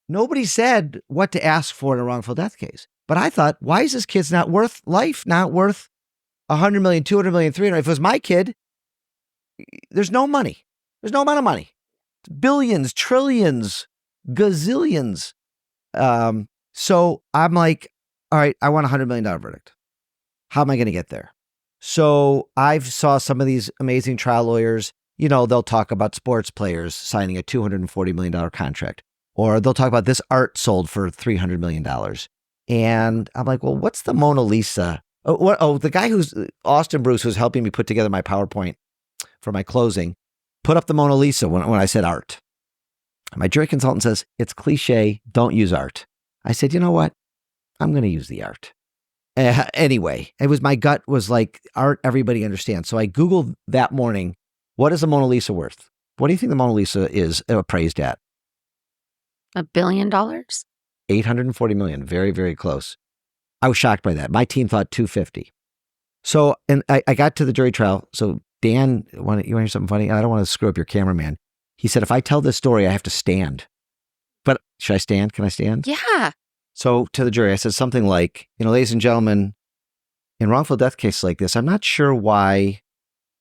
Nobody said what to ask for in a wrongful death case. But I thought, why is this kid's not worth life, not worth 100 million, 200 million, 300? If it was my kid, there's no money. There's no amount of money. Billions, trillions, gazillions. So I'm like, all right, I want $100 million verdict. How am I going to get there? So I've saw some of these amazing trial lawyers, they'll talk about sports players signing a $240 million contract, or they'll talk about this art sold for $300 million. And I'm like, well, what's the Mona Lisa? The guy Austin Bruce, who's helping me put together my PowerPoint for my closing, put up the Mona Lisa when I said art. My jury consultant says, it's cliche, don't use art. I said, you know what? I'm going to use the art. Anyway, my gut was like, art, everybody understands. So I Googled that morning, what is the Mona Lisa worth? What do you think the Mona Lisa is appraised at? $1 billion? 840 million. Very, very close. I was shocked by that. My team thought 250. So, and I got to the jury trial. So Dan, you want to hear something funny? I don't want to screw up your cameraman. He said, if I tell this story, I have to stand. But should I stand? Can I stand? Yeah. So to the jury, I said something like, ladies and gentlemen, in wrongful death cases like this, I'm not sure why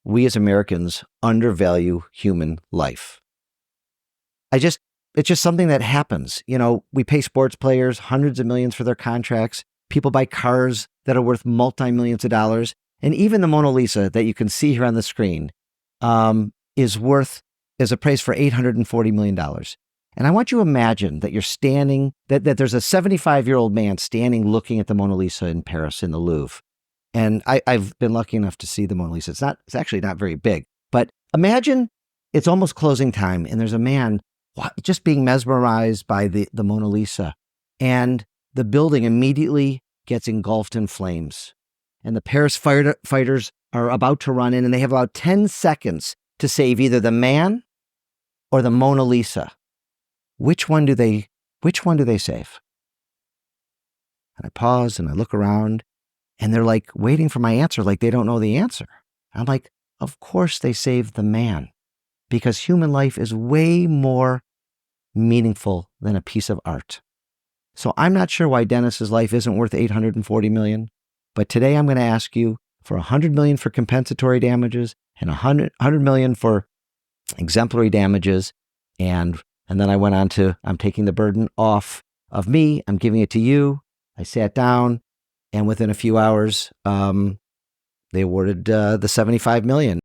we as Americans undervalue human life. It's just something that happens. We pay sports players hundreds of millions for their contracts. People buy cars that are worth multi-millions of dollars. And even the Mona Lisa that you can see here on the screen is appraised for $840 million. And I want you to imagine that you're standing, that there's a 75-year-old man standing looking at the Mona Lisa in Paris in the Louvre. And I've been lucky enough to see the Mona Lisa. It's actually not very big. But imagine it's almost closing time and there's a man just being mesmerized by the Mona Lisa. And the building immediately gets engulfed in flames. And the Paris fighters are about to run in, and they have about 10 seconds to save either the man or the Mona Lisa. Which one do they save? And I pause and I look around, and they're like waiting for my answer, like they don't know the answer. I'm like, of course they save the man, because human life is way more meaningful than a piece of art. So I'm not sure why Dennis's life isn't worth $840 million, but today I'm going to ask you for $100 million for compensatory damages and $100 million for exemplary damages. And then I went on to, I'm taking the burden off of me. I'm giving it to you. I sat down, and within a few hours, they awarded the $75 million.